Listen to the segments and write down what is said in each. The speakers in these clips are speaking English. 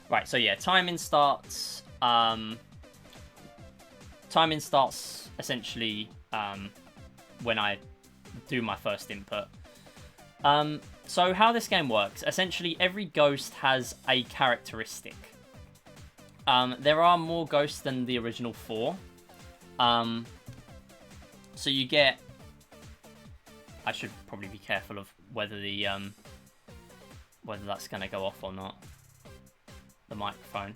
Right, so yeah, timing starts essentially when I do my first input. So how this game works, essentially every ghost has a characteristic. There are more ghosts than the original 4. So you get... I should probably be careful of whether the whether that's going to go off or not. The microphone.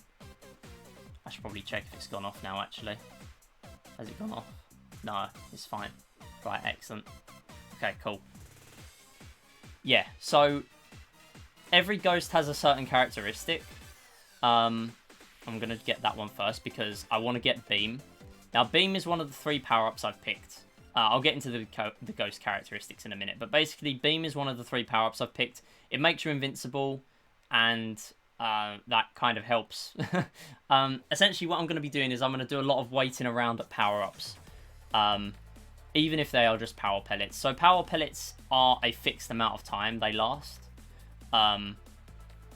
I should probably check if it's gone off now, actually. Has it gone off? No, it's fine. Right, excellent. Okay, cool. Yeah, so every ghost has a certain characteristic. I'm going to get that one first because I want to get Beam. Now, Beam is one of the 3 power-ups I've picked. I'll get into the ghost characteristics in a minute, but basically Beam is one of the 3 power-ups I've picked. It makes you invincible, and that kind of helps. Essentially, what I'm going to be doing is I'm going to do a lot of waiting around at power-ups, even if they are just power pellets. So power pellets are a fixed amount of time they last.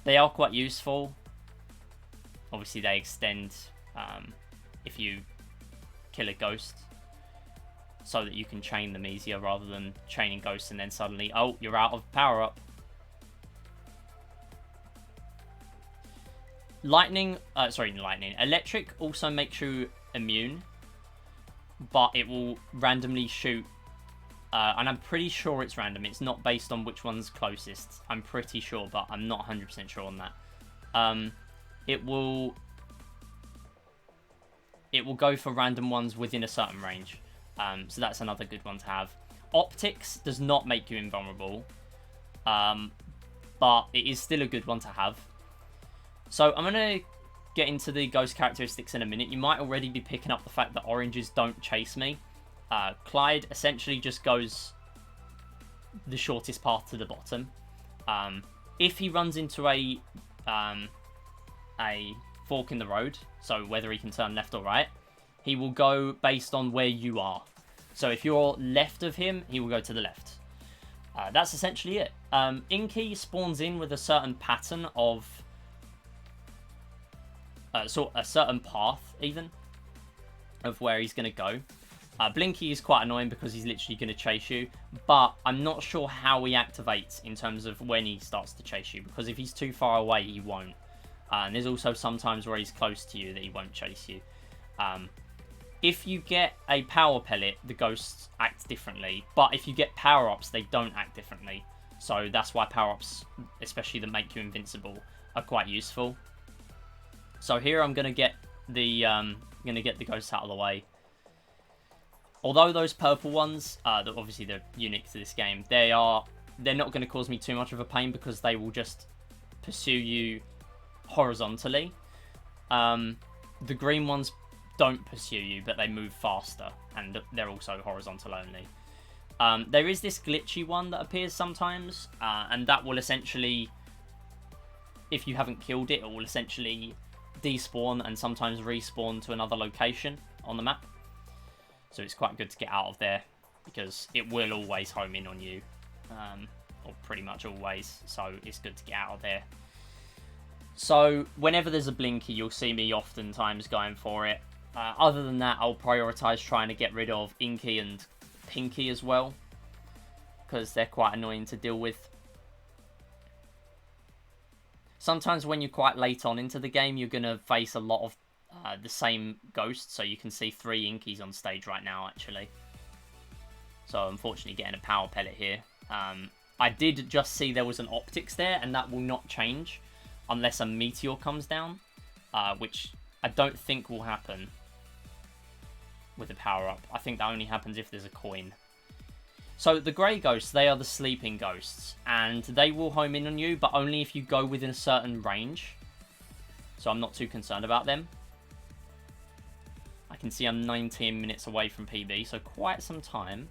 They are quite useful. Obviously, they extend if you kill a ghost, so that you can chain them easier rather than chaining ghosts and then suddenly, oh, you're out of power-up. Electric also makes you immune, but it will randomly shoot, and I'm pretty sure it's random. It's not based on which one's closest. I'm pretty sure, but I'm not 100% sure on that. It will go for random ones within a certain range. So that's another good one to have. Optics does not make you invulnerable, but it is still a good one to have. So I'm going to get into the ghost characteristics in a minute. You might already be picking up the fact that oranges don't chase me. Clyde essentially just goes the shortest path to the bottom. If he runs into a fork in the road, so whether he can turn left or right, he will go based on where you are. So if you're left of him, he will go to the left. That's essentially it. Inky spawns in with a certain pattern of... a certain path, even, of where he's going to go. Blinky is quite annoying because he's literally going to chase you, but I'm not sure how he activates in terms of when he starts to chase you, because if he's too far away, he won't. And there's also some times where he's close to you that he won't chase you. If you get a power pellet, the ghosts act differently. But if you get power-ups, they don't act differently. So that's why power-ups, especially that make you invincible, are quite useful. So here I'm gonna get the ghosts out of the way. Although those purple ones, that obviously they're unique to this game, they're not going to cause me too much of a pain because they will just pursue you horizontally. The green ones don't pursue you, but they move faster, and they're also horizontal only. There is this glitchy one that appears sometimes, and that will essentially, if you haven't killed it, it will essentially despawn and sometimes respawn to another location on the map. So it's quite good to get out of there, because it will always home in on you, or pretty much always, so it's good to get out of there. So whenever there's a blinky, you'll see me oftentimes going for it. Other than that, I'll prioritise trying to get rid of Inky and Pinky as well, because they're quite annoying to deal with. Sometimes when you're quite late on into the game, you're going to face a lot of the same ghosts. So you can see 3 Inkies on stage right now, actually. So unfortunately getting a power pellet here. I did just see there was an optics there, and that will not change unless a meteor comes down, which I don't think will happen with a power-up. I think that only happens if there's a coin. So the grey ghosts, they are the sleeping ghosts, and they will home in on you, but only if you go within a certain range. So I'm not too concerned about them. I can see I'm 19 minutes away from PB, so quite some time.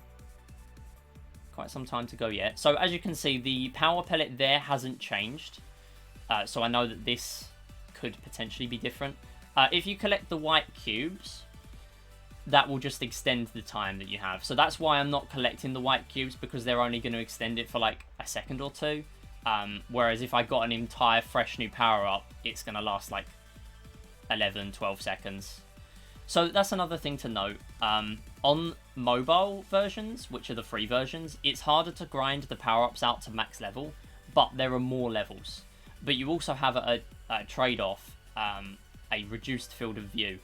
Quite some time to go yet. So as you can see, the power pellet there hasn't changed. So I know that this could potentially be different. If you collect the white cubes, that will just extend the time that you have. So that's why I'm not collecting the white cubes, because they're only going to extend it for like a second or two. Whereas if I got an entire fresh new power-up, it's going to last like 11, 12 seconds. So that's another thing to note. On mobile versions, which are the free versions, it's harder to grind the power-ups out to max level, but there are more levels. But you also have a trade-off, a reduced field of view,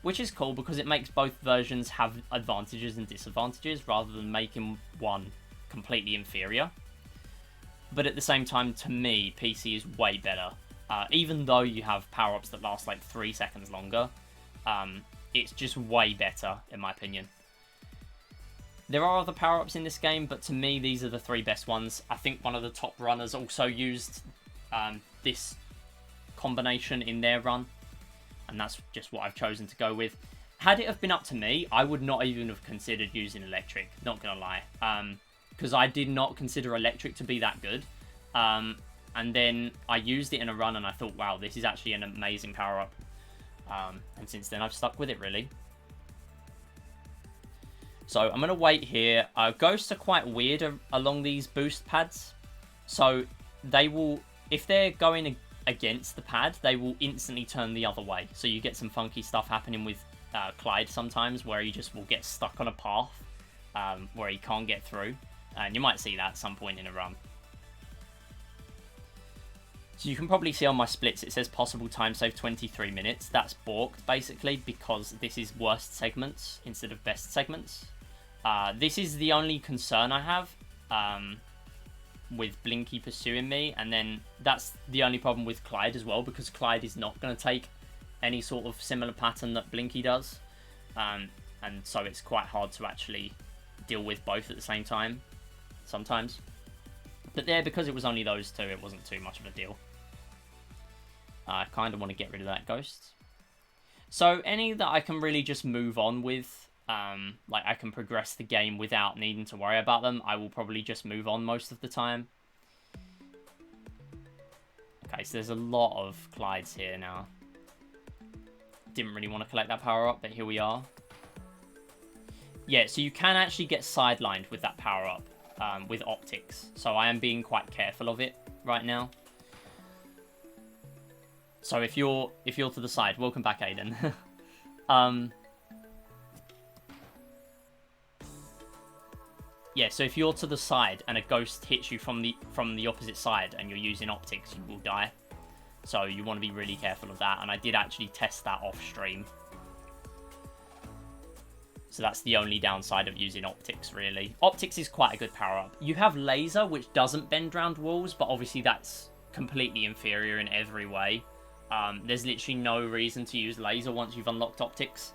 which is cool because it makes both versions have advantages and disadvantages rather than making one completely inferior. But at the same time, to me, PC is way better. Even though you have power-ups that last like 3 seconds longer, it's just way better, in my opinion. There are other power-ups in this game, but to me, these are the 3 best ones. I think one of the top runners also used this combination in their run, and that's just what I've chosen to go with. Had it have been up to me, I would not even have considered using electric, not gonna lie. Because I did not consider electric to be that good. And then I used it in a run and I thought, wow, this is actually an amazing power-up. And since then, I've stuck with it, really. So I'm going to wait here. Ghosts are quite weird along these boost pads. So they will, if they're going against the pad, they will instantly turn the other way. So you get some funky stuff happening with Clyde sometimes, where he just will get stuck on a path where he can't get through. And you might see that at some point in a run. So you can probably see on my splits, it says possible time save 23 minutes. That's balked, basically, because this is worst segments instead of best segments. This is the only concern I have with Blinky pursuing me. And then that's the only problem with Clyde as well, because Clyde is not going to take any sort of similar pattern that Blinky does. And so it's quite hard to actually deal with both at the same time sometimes. But there, because it was only those two, it wasn't too much of a deal. I kind of want to get rid of that ghost. So any that I can really just move on with, like I can progress the game without needing to worry about them, I will probably just move on most of the time. Okay, so there's a lot of Clydes here now. Didn't really want to collect that power up, but here we are. Yeah, so you can actually get sidelined with that power up. With optics, so I am being quite careful of it right now. So if you're to the side, welcome back, Aiden. Yeah, so if you're to the side and a ghost hits you from the opposite side and you're using optics, you will die. So you want to be really careful of that, and I did actually test that off stream. So that's the only downside of using optics, really. Optics is quite a good power-up. You have laser, which doesn't bend round walls, but obviously that's completely inferior in every way. There's literally no reason to use laser once you've unlocked optics,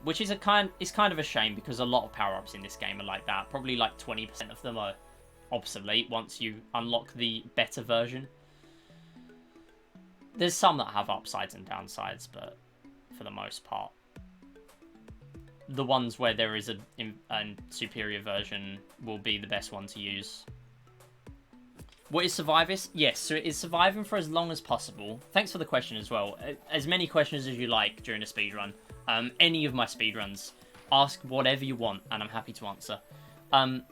which is kind of a shame, because a lot of power-ups in this game are like that. Probably like 20% of them are obsolete once you unlock the better version. There's some that have upsides and downsides, but for the most part, the ones where there is a superior version will be the best one to use. What is Survivalist? Yes, so it is surviving for as long as possible. Thanks for the question as well. As many questions as you like during a speedrun. Any of my speedruns, ask whatever you want, and I'm happy to answer.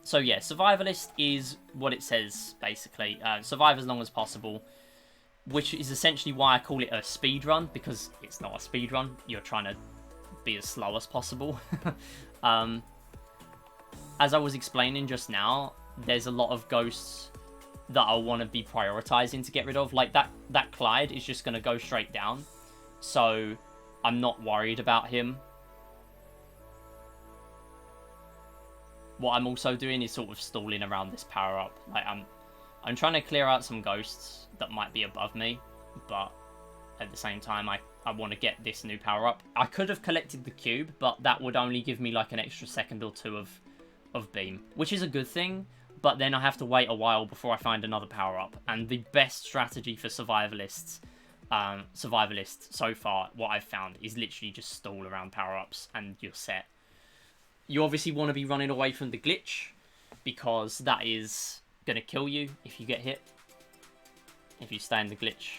So yeah, Survivalist is what it says, basically. Survive as long as possible, which is essentially why I call it a speedrun, because it's not a speedrun. You're trying to be as slow as possible. As I was explaining just now, there's a lot of ghosts that I want to be prioritizing to get rid of. Like that Clyde is just going to go straight down, so I'm not worried about him. What I'm also doing is sort of stalling around this power up. Like I'm trying to clear out some ghosts that might be above me, but at the same time I want to get this new power up. I could have collected the cube, but that would only give me like an extra second or two of beam, which is a good thing, but then I have to wait a while before I find another power up. And the best strategy for survivalists so far, what I've found, is literally just stall around power ups and you're set. You obviously want to be running away from the glitch, because that is going to kill you if you get hit, if you stay in the glitch.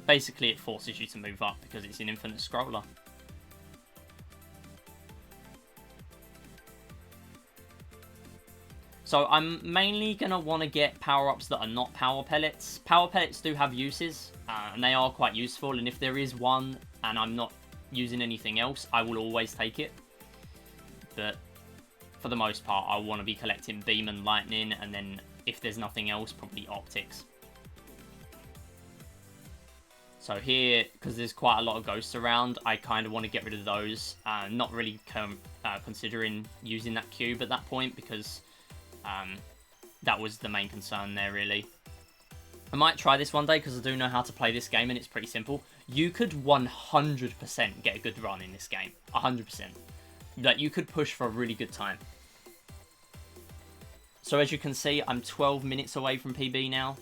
Basically, it forces you to move up because it's an infinite scroller. So I'm mainly going to want to get power-ups that are not power pellets. Power pellets do have uses, and they are quite useful, and if there is one and I'm not using anything else, I will always take it. But for the most part, I want to be collecting beam and lightning, and then if there's nothing else, probably optics. So here, because there's quite a lot of ghosts around, I kind of want to get rid of those. Not really considering using that cube at that point, because that was the main concern there, really. I might try this one day, because I do know how to play this game, and it's pretty simple. You could 100% get a good run in this game. 100%. Like, you could push for a really good time. So as you can see, I'm 12 minutes away from PB now.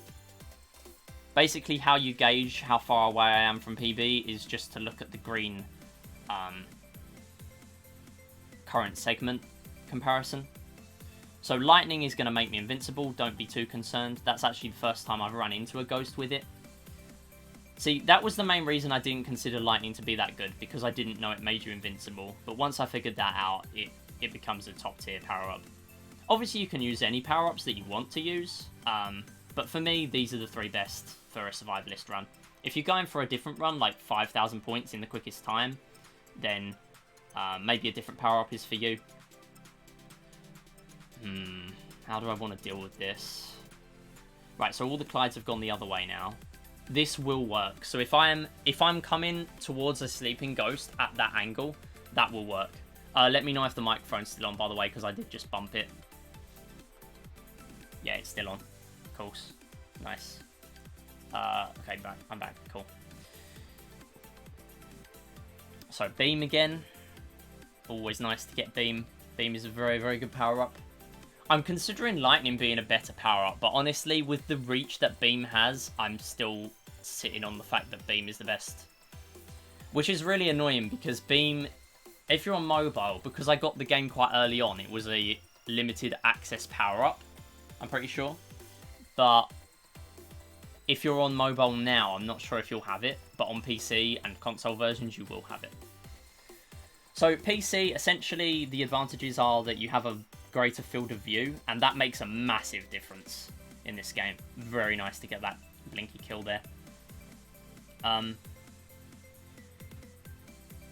Basically, how you gauge how far away I am from PB is just to look at the green current segment comparison. So lightning is going to make me invincible, don't be too concerned. That's actually the first time I've run into a ghost with it. See, that was the main reason I didn't consider lightning to be that good, because I didn't know it made you invincible. But once I figured that out, it becomes a top tier power-up. Obviously, you can use any power-ups that you want to use, but for me, these are the 3 best for a survivalist run. If you're going for a different run, like 5,000 points in the quickest time, then maybe a different power-up is for you. How do I want to deal with this? Right, so all the Clydes have gone the other way now. This will work. So if I'm coming towards a sleeping ghost at that angle, that will work. Let me know if the microphone's still on, by the way, because I did just bump it. Yeah, it's still on. Of course. Nice. Okay, back. I'm back. Cool. So beam again. Always nice to get beam. Beam is a very, very good power-up. I'm considering lightning being a better power-up, but honestly, with the reach that beam has, I'm still sitting on the fact that beam is the best. Which is really annoying, because beam, if you're on mobile, because I got the game quite early on, it was a limited access power-up, I'm pretty sure. But if you're on mobile now, I'm not sure if you'll have it, but on PC and console versions, you will have it. So PC, essentially, the advantages are that you have a greater field of view, and that makes a massive difference in this game. Very nice to get that blinky kill there.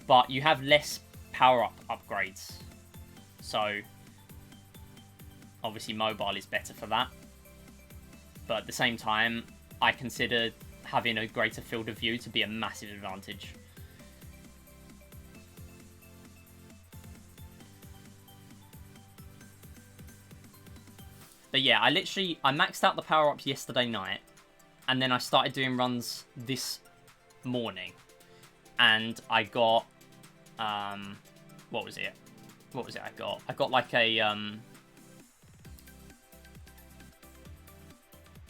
But you have less power-up upgrades. So, obviously mobile is better for that. But at the same time, I consider having a greater field of view to be a massive advantage. But yeah, I maxed out the power-ups yesterday night, and then I started doing runs this morning, and I got, what was it I got? I got like a,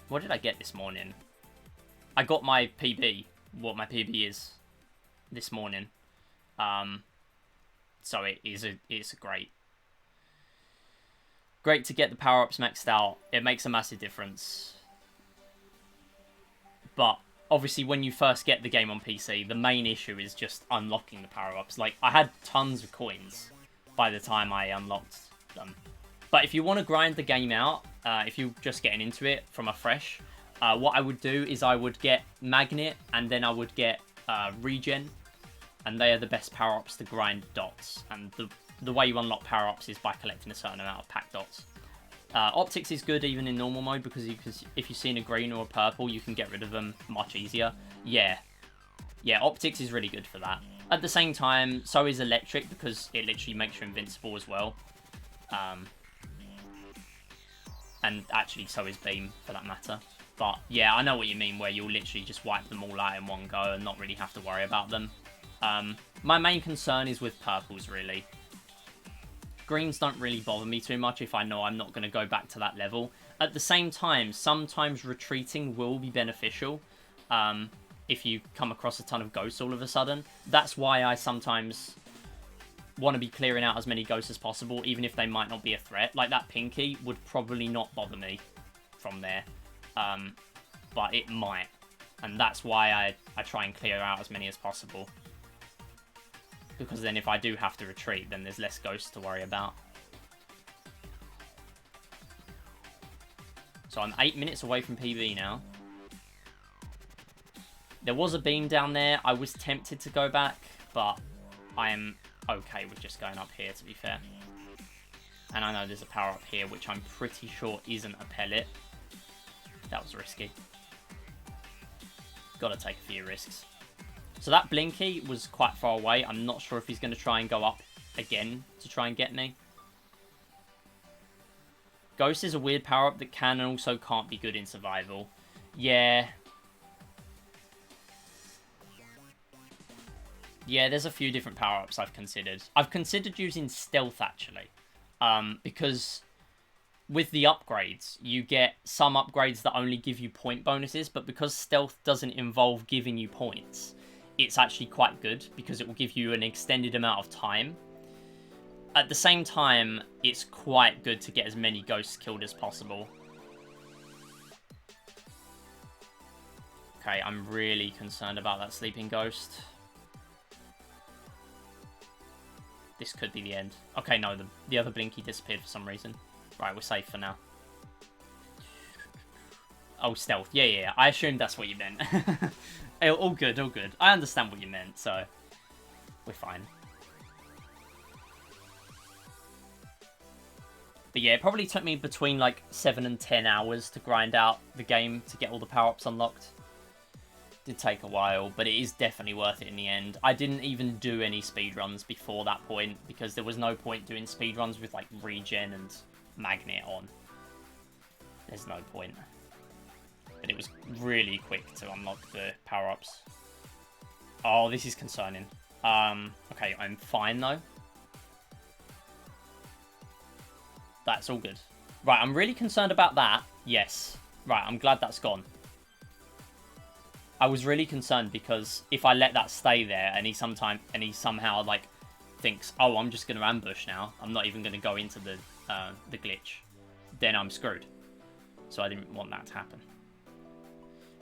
what did I get this morning? I got my PB, what my PB is, this morning. So it's great to get the power-ups maxed out. It makes a massive difference. But obviously when you first get the game on PC, the main issue is just unlocking the power-ups. Like, I had tons of coins by the time I unlocked them. But if you want to grind the game out, if you're just getting into it from afresh, what I would do is I would get Magnet, and then I would get Regen. And they are the best power-ups to grind dots. And the way you unlock power-ups is by collecting a certain amount of pack dots. Optics is good even in normal mode, because if you've seen a green or a purple, you can get rid of them much easier. Yeah, optics is really good for that. At the same time, so is electric, because it literally makes you invincible as well. And actually, so is beam, for that matter. But yeah, I know what you mean, where you'll literally just wipe them all out in one go and not really have to worry about them. My main concern is with purples, really. Greens don't really bother me too much if I know I'm not going to go back to that level. At the same time, sometimes retreating will be beneficial if you come across a ton of ghosts all of a sudden. That's why I sometimes want to be clearing out as many ghosts as possible, even if they might not be a threat. Like that Pinky would probably not bother me from there, but it might. And that's why I try and clear out as many as possible. Because then if I do have to retreat, then there's less ghosts to worry about. So I'm 8 minutes away from PB now. There was a beam down there. I was tempted to go back, but I am okay with just going up here, to be fair. And I know there's a power up here, which I'm pretty sure isn't a pellet. That was risky. Gotta take a few risks. So that Blinky was quite far away. I'm not sure if he's going to try and go up again to try and get me. Ghost is a weird power-up that can and also can't be good in survival. Yeah. Yeah, there's a few different power-ups I've considered. I've considered using Stealth, actually. Because with the upgrades, you get some upgrades that only give you point bonuses, but because Stealth doesn't involve giving you points, it's actually quite good because it will give you an extended amount of time. At the same time, it's quite good to get as many ghosts killed as possible. Okay, I'm really concerned about that sleeping ghost. This could be the end. Okay, no, the other Blinky disappeared for some reason. Right, we're safe for now. Oh, stealth. Yeah. I assumed that's what you meant. All good, all good. I understand what you meant, so we're fine. But yeah, it probably took me between like 7 and 10 hours to grind out the game to get all the power-ups unlocked. Did take a while, but it is definitely worth it in the end. I didn't even do any speedruns before that point because there was no point doing speedruns with like regen and magnet on. There's no point. But it was really quick to unlock the power-ups. Oh, this is concerning. Okay, I'm fine though. That's all good. Right, I'm really concerned about that. Yes. Right, I'm glad that's gone. I was really concerned because if I let that stay there and he somehow like thinks, oh, I'm just going to ambush now. I'm not even going to go into the glitch. Then I'm screwed. So I didn't want that to happen.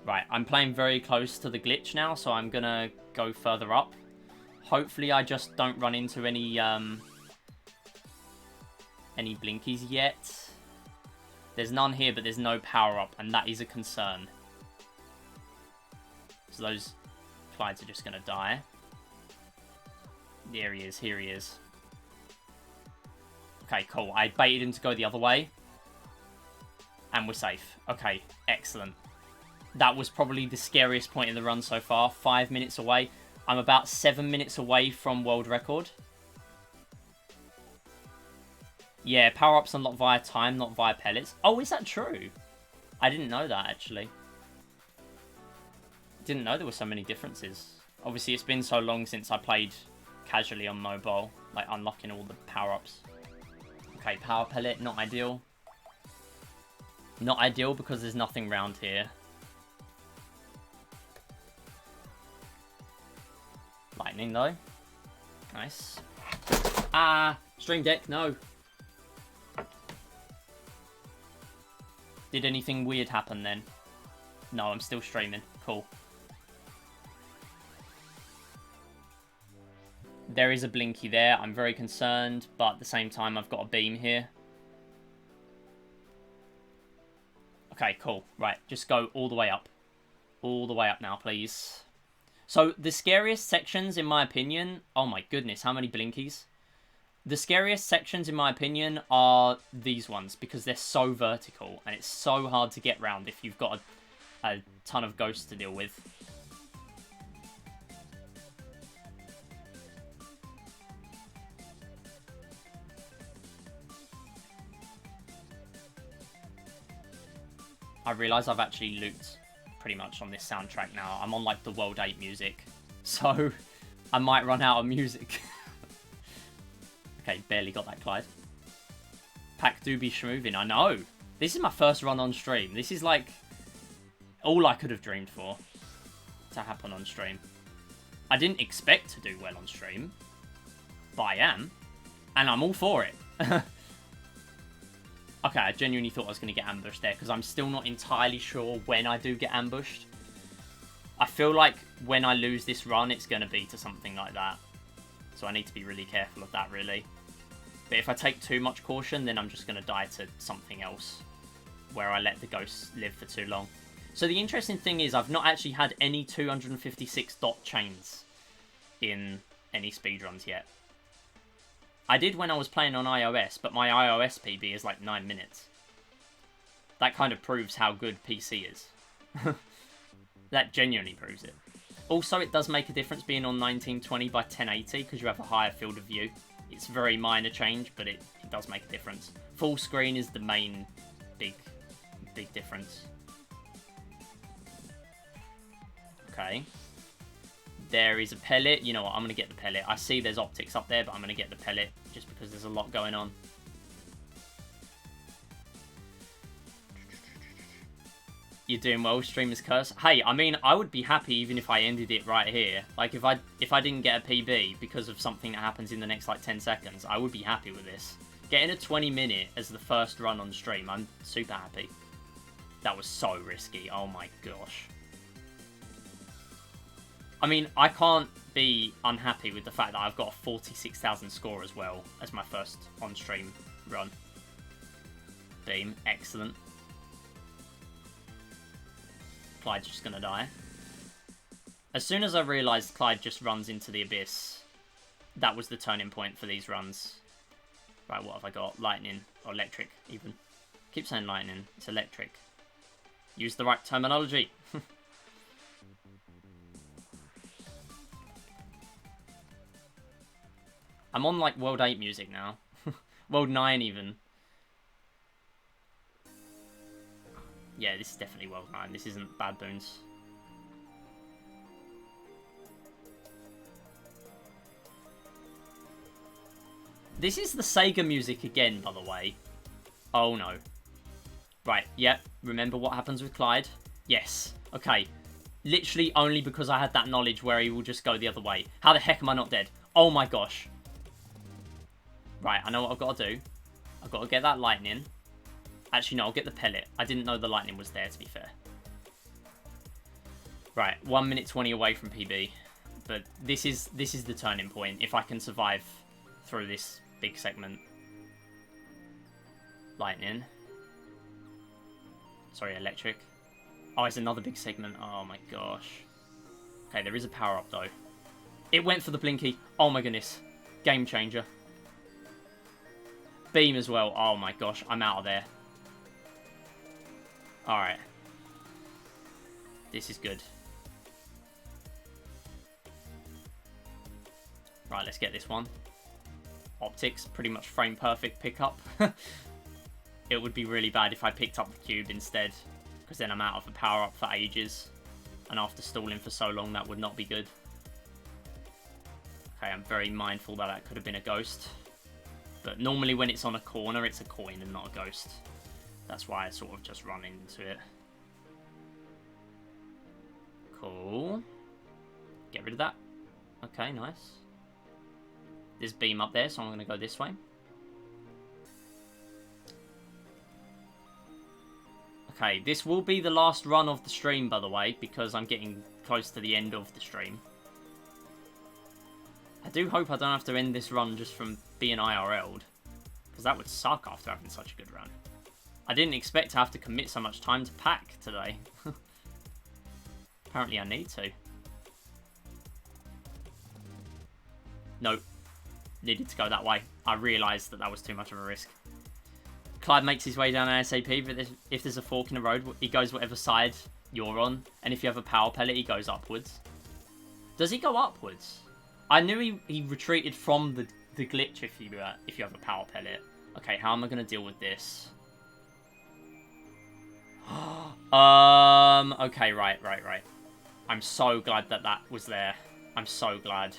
Right, I'm playing very close to the glitch now, so I'm going to go further up. Hopefully I just don't run into any blinkies yet. There's none here, but there's no power-up, and that is a concern. So those Clydes are just going to die. There he is, here he is. Okay, cool. I baited him to go the other way. And we're safe. Okay, excellent. That was probably the scariest point in the run so far. 5 minutes away. I'm about 7 minutes away from world record. Yeah, power-ups unlocked via time, not via pellets. Oh, is that true? I didn't know that, actually. Didn't know there were so many differences. Obviously, it's been so long since I played casually on mobile, like unlocking all the power-ups. Okay, power pellet, not ideal. Not ideal because there's nothing round here. Lightning, though. Nice. Ah, stream deck, no. Did anything weird happen then? No, I'm still streaming. Cool. There is a Blinky there. I'm very concerned, but at the same time, I've got a beam here. Okay, cool. Right, just go all the way up. All the way up now, please. So, the scariest sections, in my opinion... Oh my goodness, how many Blinkies? The scariest sections, in my opinion, are these ones, because they're so vertical, and it's so hard to get round if you've got a ton of ghosts to deal with. I realise I've actually looped pretty much on this soundtrack now. I'm on like the World 8 music, so I might run out of music. Okay, barely got that, Clyde. Pack do be schmoovin', I know. This is my first run on stream. This is like all I could have dreamed for to happen on stream. I didn't expect to do well on stream, but I am, and I'm all for it. Okay, I genuinely thought I was going to get ambushed there, because I'm still not entirely sure when I do get ambushed. I feel like when I lose this run, it's going to be to something like that. So I need to be really careful of that, really. But if I take too much caution, then I'm just going to die to something else. where I let the ghosts live for too long. So the interesting thing is I've not actually had any 256 dot chains in any speedruns yet. I did when I was playing on iOS, but my iOS PB is like 9 minutes. That kind of proves how good PC is. That genuinely proves it. Also, it does make a difference being on 1920 by 1080 because you have a higher field of view. It's a very minor change, but it does make a difference. Full screen is the main big difference. Okay. There is a pellet. You know what? I'm going to get the pellet. I see there's optics up there, but I'm going to get the pellet just because there's a lot going on. You're doing well, streamer's curse. Hey, I mean, I would be happy even if I ended it right here. Like, if I didn't get a PB because of something that happens in the next, like, 10 seconds, I would be happy with this. Getting a 20-minute as the first run on stream, I'm super happy. That was so risky. Oh, my gosh. I mean, I can't be unhappy with the fact that I've got a 46,000 score as well as my first on-stream run. Beam. Excellent. Clyde's just going to die. As soon as I realised Clyde just runs into the abyss, that was the turning point for these runs. Right, what have I got? Lightning. Or electric, even. Keep saying lightning. It's electric. Use the right terminology. I'm on, like, World 8 music now. World 9, even. Yeah, this is definitely World 9. This isn't Bad Boons. This is the Sega music again, by the way. Oh, no. Right, yep. Remember what happens with Clyde? Yes. Okay. Literally only because I had that knowledge where he will just go the other way. How the heck am I not dead? Oh, my gosh. Right, I know what I've got to do. I've got to get that lightning. Actually, no, I'll get the pellet. I didn't know the lightning was there, to be fair. Right, 1 minute 20 away from PB. But this is the turning point. If I can survive through this big segment. Lightning. Sorry, electric. Oh, it's another big segment. Oh, my gosh. Okay, there is a power-up, though. It went for the blinky. Oh, my goodness. Game changer. Beam as well. Oh, my gosh. I'm out of there. Alright. This is good. Right, let's get this one. Optics, pretty much frame perfect pickup. It would be really bad if I picked up the cube instead, because then I'm out of the power up for ages. And after stalling for so long, that would not be good. Okay, I'm very mindful that that could have been a ghost. But normally when it's on a corner, it's a coin and not a ghost. That's why I sort of just run into it. Cool. Get rid of that. Okay, nice. There's beam up there, so I'm going to go this way. Okay, this will be the last run of the stream, by the way, because I'm getting close to the end of the stream. I do hope I don't have to end this run just from being IRL'd, because that would suck after having such a good run. I didn't expect to have to commit so much time to PAC today. Apparently I need to. Nope. Needed to go that way. I realised that that was too much of a risk. Clyde makes his way down ASAP, but if there's a fork in the road, he goes whatever side you're on. And if you have a power pellet, he goes upwards. Does he go upwards? I knew he retreated from the glitch if you have a power pellet. Okay, how am I going to deal with this? Okay, right. I'm so glad that that was there. I'm so glad.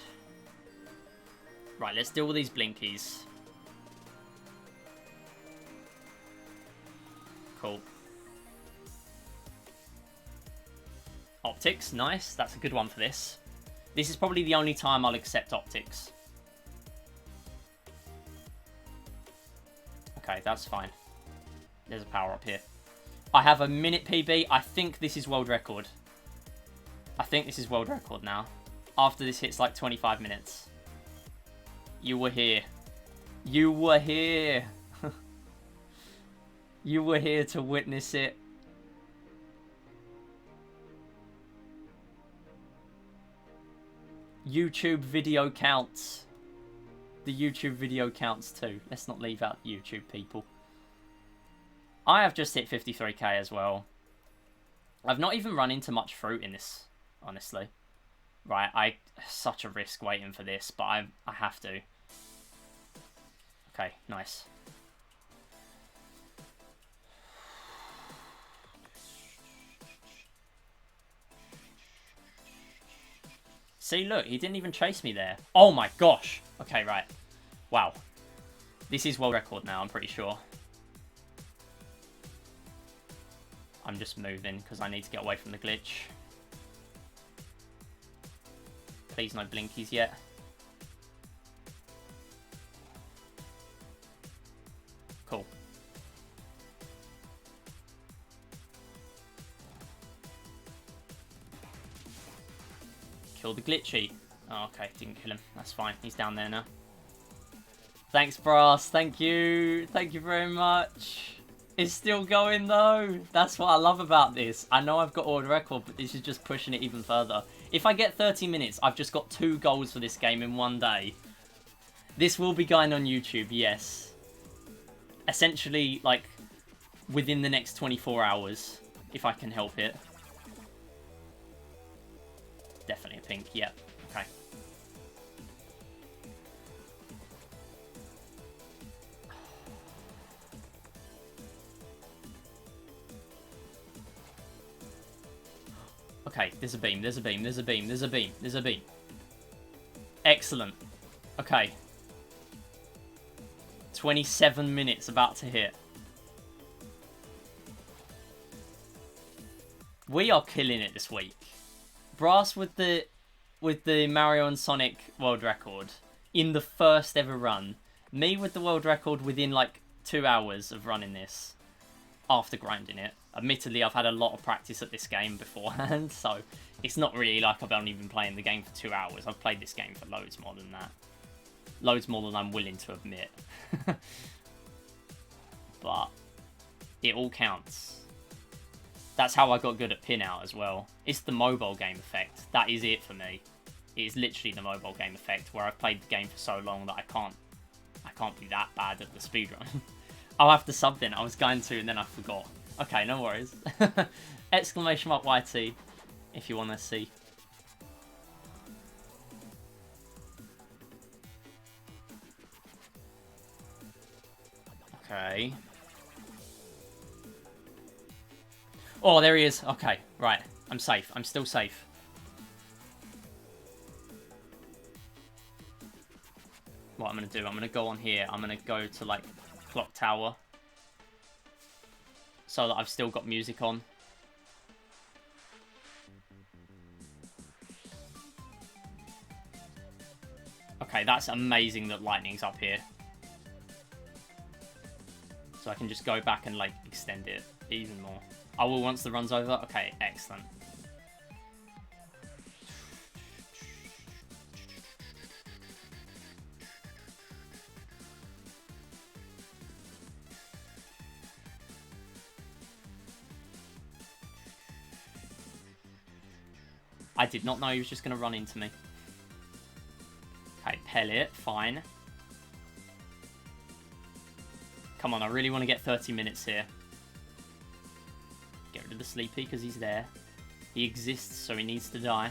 Right, let's deal with these blinkies. Cool. Optics, nice. That's a good one for this. This is probably the only time I'll accept optics. Okay, that's fine. There's a power up here. I have a minute PB. I think this is world record. I think this is world record now. After this hits like 25 minutes. You were here. You were here. You were here to witness it. YouTube video counts. The YouTube video counts too. Let's not leave out YouTube people. I have just hit 53k as well. I've not even run into much fruit in this, honestly. Right, such a risk waiting for this, but I have to. Okay, nice. See, look, he didn't even chase me there. Oh my gosh. Okay, right. Wow. This is world record now, I'm pretty sure. I'm just moving because I need to get away from the glitch. Please no blinkies yet. Cool. Kill the glitchy. Oh, okay, didn't kill him. That's fine. He's down there now. Thanks, Brass. Thank you. Thank you very much. It's still going, though. That's what I love about this. I know I've got world record, but this is just pushing it even further. If I get 30 minutes, I've just got 2 goals for this game in one day. This will be going on YouTube, yes. Essentially, like, within the next 24 hours, if I can help it. Definitely a pink, yep. Okay. Okay, there's a beam, there's a beam, there's a beam, there's a beam, there's a beam. Excellent. Okay. 27 minutes about to hit. We are killing it this week. Brass with the Mario and Sonic world record in the first ever run. Me with the world record within like 2 hours of running this after grinding it. Admittedly, I've had a lot of practice at this game beforehand, so it's not really like I've only been playing the game for 2 hours. I've played this game for loads more than that. Loads more than I'm willing to admit. But it all counts. That's how I got good at pin-out as well. It's the mobile game effect. That is it for me. It is literally the mobile game effect, where I've played the game for so long that I can't be that bad at the speedrun. I'll have to sub then. I was going to, and then I forgot. Okay, no worries. Exclamation mark YT, if you want to see. Okay. Oh, there he is. Okay, right. I'm safe. I'm still safe. What I'm going to do, I'm going to go on here. I'm going to go to, like, Clock Tower. So that I've still got music on. Okay, that's amazing that lightning's up here. So I can just go back and, like, extend it even more. I will once the run's over. Okay, excellent. I did not know he was just going to run into me. Okay, pellet, fine. Come on, I really want to get 30 minutes here. Get rid of the sleepy because he's there. He exists, so he needs to die.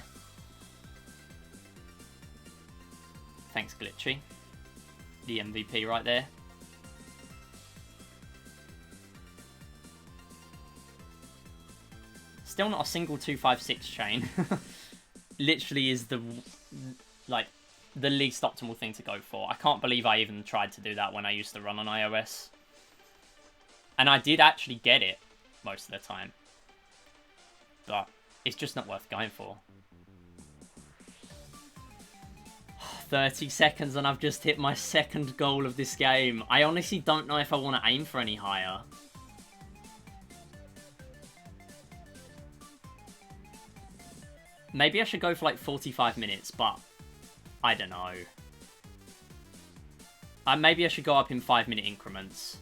Thanks, Glitchy. The MVP right there. Still not a single 256 chain. Literally is the, like, the least optimal thing to go for. I can't believe I even tried to do that when I used to run on iOS. And I did actually get it most of the time. But it's just not worth going for. 30 seconds and I've just hit my second goal of this game. I honestly don't know if I want to aim for any higher. Maybe I should go for like 45 minutes, but I don't know. Maybe I should go up in 5-minute increments.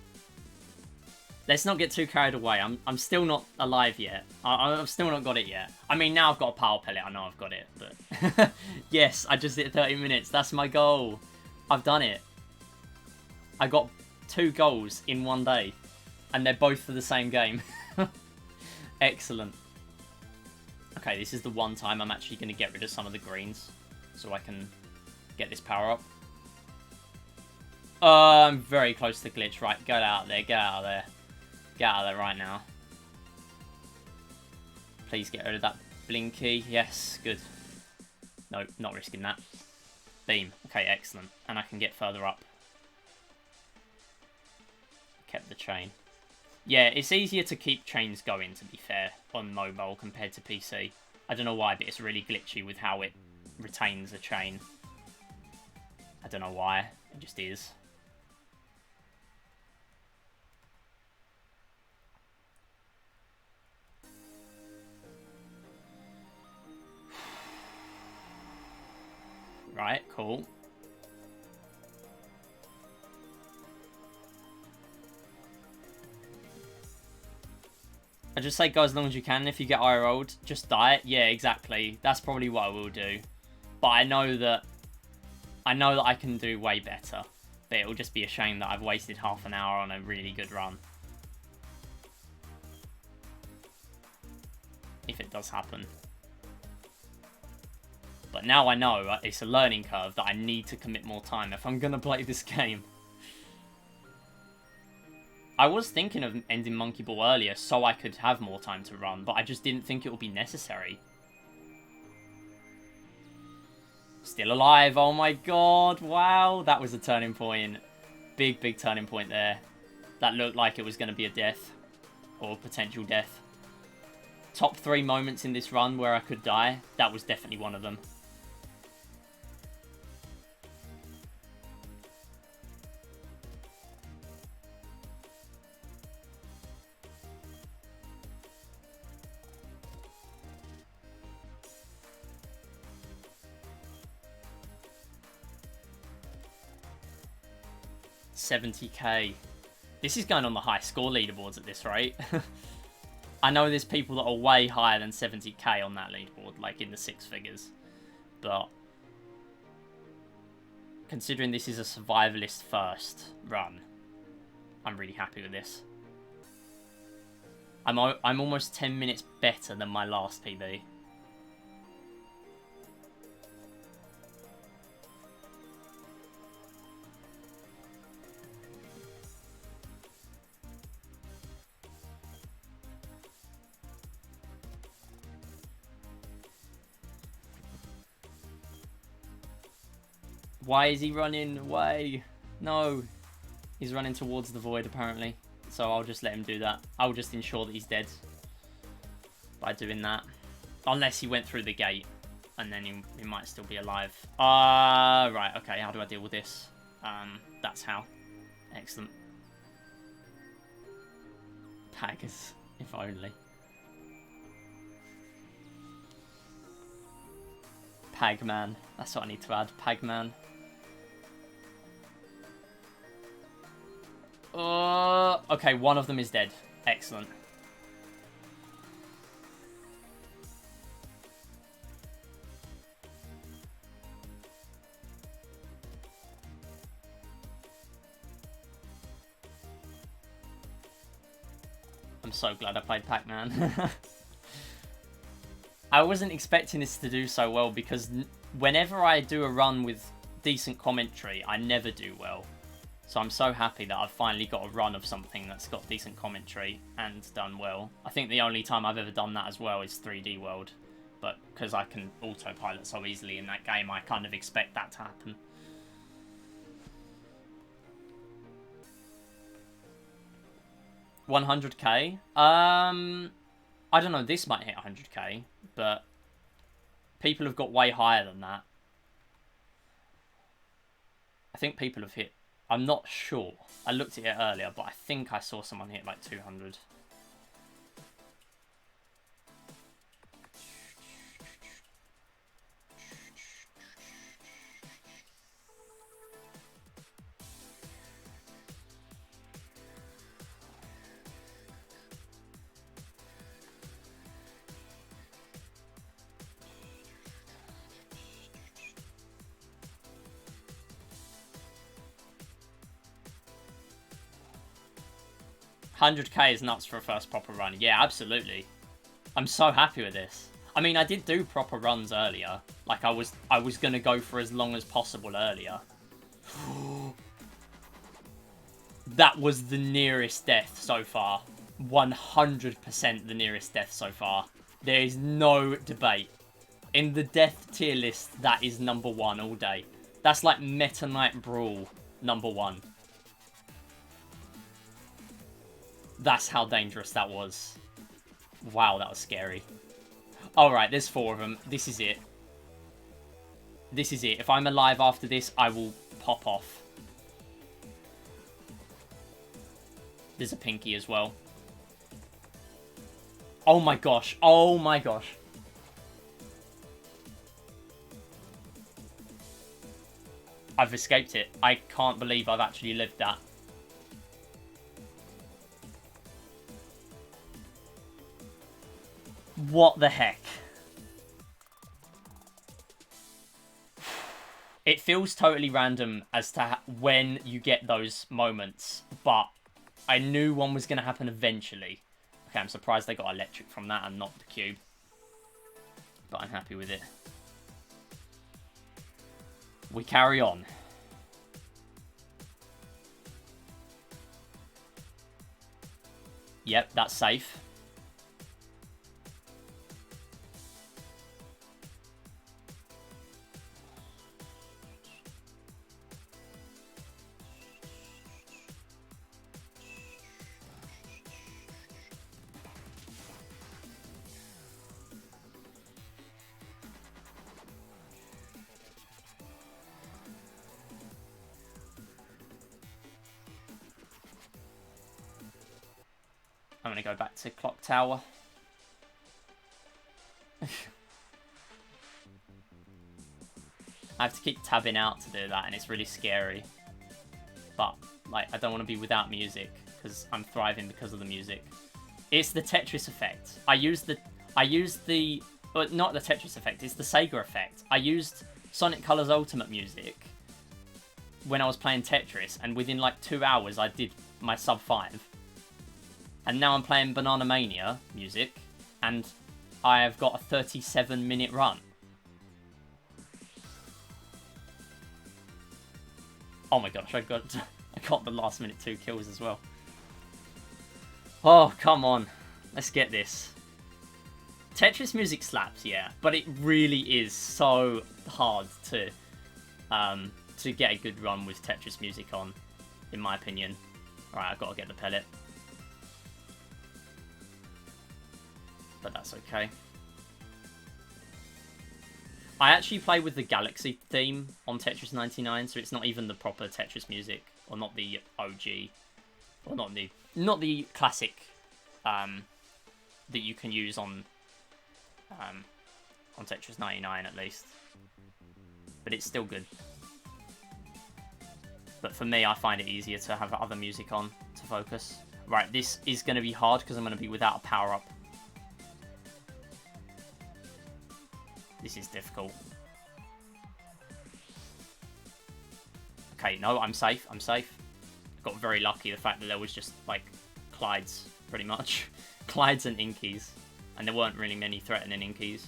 Let's not get too carried away. I'm still not alive yet. I've still not got it yet. I mean, now I've got a power pellet. I know I've got it, but yes, I just hit 30 minutes. That's my goal. I've done it. I got 2 goals in one day, and they're both for the same game. Excellent. Okay, this is the one time I'm actually going to get rid of some of the greens, so I can get this power up. I'm very close to glitch. Right, get out there. Get out of there. Get out of there right now. Please get rid of that blinky. Yes, good. No, not risking that. Beam. Okay, excellent. And I can get further up. Kept the chain. Yeah, it's easier to keep chains going, to be fair, on mobile compared to PC. I don't know why, but it's really glitchy with how it retains a chain. I don't know why. It just is. Right, cool. I just say go as long as you can. If you get IRO'd, just die. Yeah, exactly. That's probably what I will do. But I know that I can do way better. But it'll just be a shame that I've wasted half an hour on a really good run. If it does happen. But now I know it's a learning curve that I need to commit more time if I'm going to play this game. I was thinking of ending Monkey Ball earlier so I could have more time to run, but I just didn't think it would be necessary. Still alive, oh my god, wow, that was a turning point. Big, big turning point there. That looked like it was going to be a death, or potential death. Top 3 moments in this run where I could die, that was definitely one of them. $70k. This is going on the high score leaderboards at this rate. I know there's people that are way higher than 70k on that leaderboard, like in the 6 figures. But considering this is a survivalist first run, I'm really happy with this. I'm almost 10 minutes better than my last PB. Why is he running away? No. He's running towards the void, apparently. So I'll just let him do that. I'll just ensure that he's dead by doing that. Unless he went through the gate. And then he might still be alive. Right, okay. How do I deal with this? That's how. Excellent. Paggers, if only. PAC-MAN. That's what I need to add. PAC-MAN. Okay, one of them is dead. Excellent. I'm so glad I played PAC-MAN. I wasn't expecting this to do so well because whenever I do a run with decent commentary, I never do well. So I'm so happy that I've finally got a run of something that's got decent commentary and done well. I think the only time I've ever done that as well is 3D World. But because I can autopilot so easily in that game, I kind of expect that to happen. $100k? I don't know, this might hit 100k, but people have got way higher than that. I think people have hit... I'm not sure. I looked at it earlier, but I think I saw someone hit like 200. 100k is nuts for a first proper run. Yeah, absolutely. I'm so happy with this. I mean, I did do proper runs earlier. Like, I was going to go for as long as possible earlier. That was the nearest death so far. 100% the nearest death so far. There is no debate. In the death tier list, that is number 1 all day. That's like Meta Knight Brawl number 1. That's how dangerous that was. Wow, that was scary. Alright, there's 4 of them. This is it. This is it. If I'm alive after this, I will pop off. There's a pinky as well. Oh my gosh. Oh my gosh. I've escaped it. I can't believe I've actually lived that. What the heck? It feels totally random as to when you get those moments, but I knew one was going to happen eventually. Okay, I'm surprised they got electric from that and not the cube. But I'm happy with it. We carry on. Yep, that's safe. I'm going to go back to Clock Tower. I have to keep tabbing out to do that, and it's really scary. But, like, I don't want to be without music, because I'm thriving because of the music. It's the Tetris effect. I used the, well, not the Tetris effect, it's the Sega effect. I used Sonic Colors Ultimate music when I was playing Tetris, and within, like, 2 hours, I did my sub 5. And now I'm playing Banana Mania music, and I have got a 37-minute run. Oh my gosh, I got the last minute 2 kills as well. Oh, come on. Let's get this. Tetris music slaps, yeah, but it really is so hard to get a good run with Tetris music on, in my opinion. Alright, I've got to get the pellet. But that's okay. I actually play with the Galaxy theme on Tetris 99, so it's not even the proper Tetris music, or not the OG, or not the classic that you can use on Tetris 99 at least. But it's still good. But for me, I find it easier to have other music on to focus. Right, this is going to be hard because I'm going to be without a power-up. This is difficult. Okay, no, I'm safe. I'm safe. Got very lucky the fact that there was just, like, Clydes, pretty much. Clydes and Inkies. And there weren't really many threatening Inkies.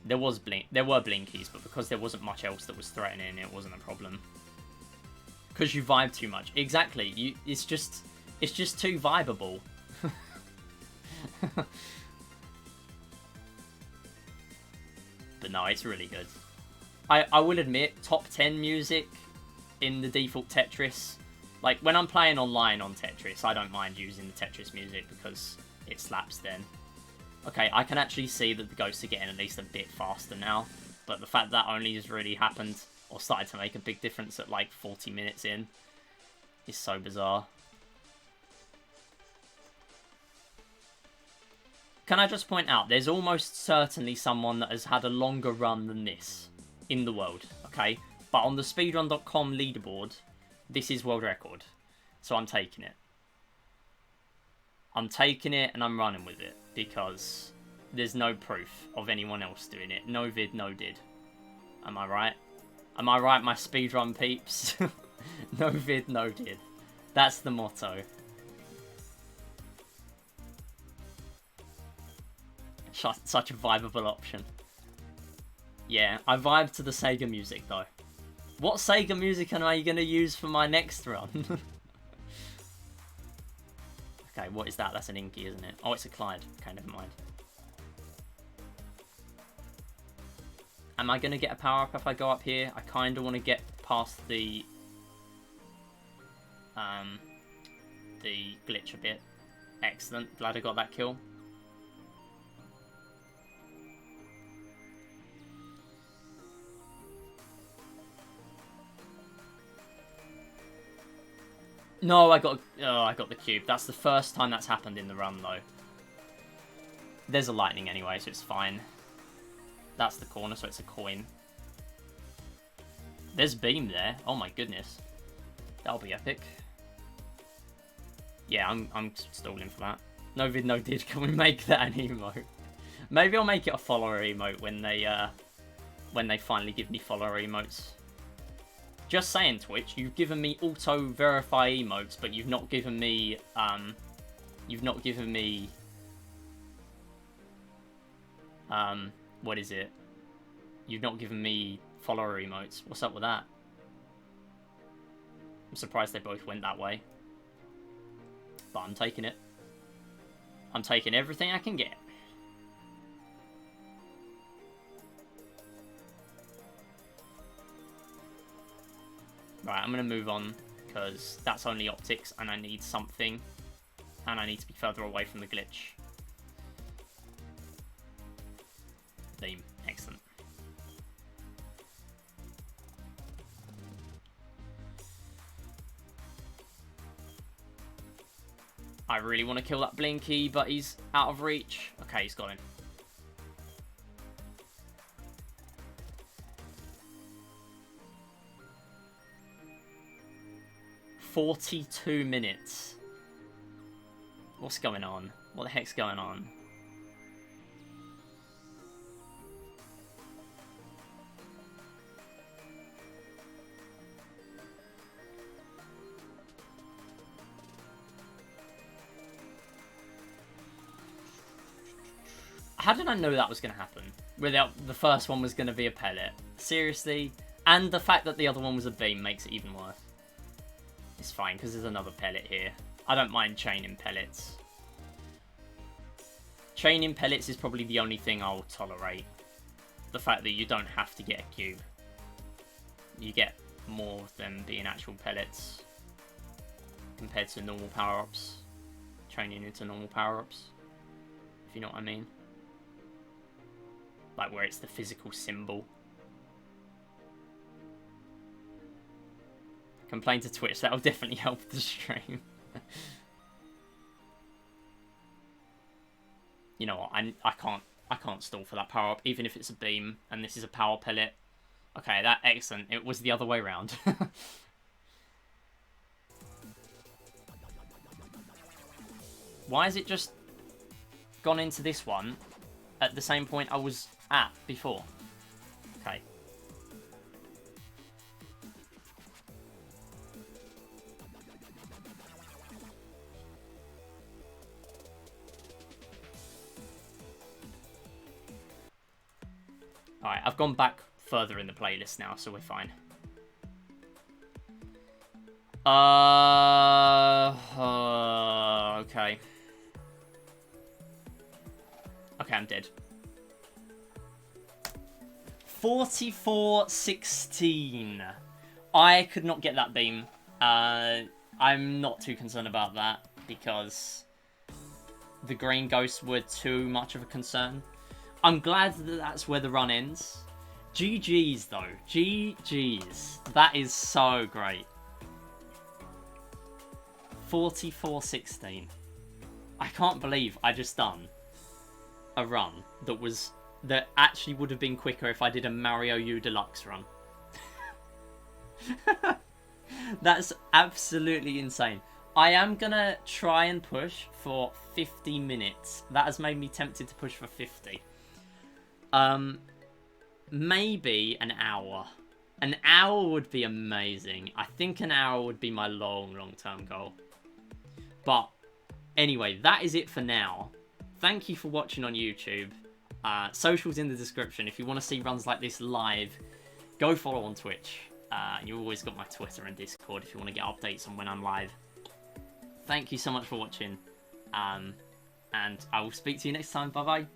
There were Blinkies, but because there wasn't much else that was threatening, it wasn't a problem. Because you vibe too much. Exactly. It's just too vibeable. But no, it's really good. I will admit, top 10 music in the default Tetris. Like, when I'm playing online on Tetris, I don't mind using the Tetris music because it slaps then. Okay, I can actually see that the ghosts are getting at least a bit faster now. But the fact that only has really happened, or started to make a big difference at like 40 minutes in, is so bizarre. Can I just point out, there's almost certainly someone that has had a longer run than this in the world, okay? But on the speedrun.com leaderboard, this is world record. So I'm taking it. I'm taking it and I'm running with it because there's no proof of anyone else doing it. No vid, no did. Am I right? Am I right, my speedrun peeps? No vid, no did. That's the motto. Such a vibeable option. Yeah, I vibe to the Sega music though. What Sega music am I going to use for my next run? Okay, what is that? That's an Inky, isn't it? Oh, it's a Clyde. Okay, never mind. Am I going to get a power-up if I go up here? I kind of want to get past the glitch a bit. Excellent. Glad I got that kill. No, I got the cube. That's the first time that's happened in the run, though. There's a lightning anyway, so it's fine. That's the corner, so it's a coin. There's beam there. Oh my goodness. That'll be epic. Yeah, I'm stalling for that. No vid, no did. Can we make that an emote? Maybe I'll make it a follower emote when they finally give me follower emotes. Just saying, Twitch, you've given me auto-verify emotes, but you've not given me, what is it? You've not given me follower emotes. What's up with that? I'm surprised they both went that way. But I'm taking it. I'm taking everything I can get. Right, I'm going to move on, because that's only optics, and I need something, and I need to be further away from the glitch. Beam. Excellent. I really want to kill that Blinky, but he's out of reach. Okay, he's got him. "42 minutes. What's going on? What the heck's going on? How did I know that was going to happen? Without the first one was going to be a pellet. Seriously? And the fact that the other one was a beam makes it even worse. It's fine, because there's another pellet here. I don't mind chaining pellets. Chaining pellets is probably the only thing I'll tolerate. The fact that you don't have to get a cube. You get more of them being actual pellets. Compared to normal power-ups. Chaining into normal power-ups. If you know what I mean. Like where it's the physical symbol. Complain to Twitch, that'll definitely help the stream. You know what, I can't stall for that power up, even if it's a beam and this is a power pellet. Okay, that excellent. It was the other way around. Why has it just gone into this one at the same point I was at before? Okay. Alright, I've gone back further in the playlist now, so we're fine. Okay. Okay, I'm dead. 44-16. I could not get that beam. I'm not too concerned about that, because the green ghosts were too much of a concern. I'm glad that that's where the run ends. GG's, though. GG's. That is so great. 44-16. I can't believe I just done a run that actually would have been quicker if I did a Mario U Deluxe run. That's absolutely insane. I am gonna try and push for 50 minutes. That has made me tempted to push for 50. Maybe an hour. An hour would be amazing. I think an hour would be my long-term goal. But anyway, that is it for now. Thank you for watching on YouTube. Socials in the description. If you want to see runs like this live, go follow on Twitch. You always got my Twitter and Discord if you want to get updates on when I'm live. Thank you so much for watching. And I will speak to you next time. Bye-bye.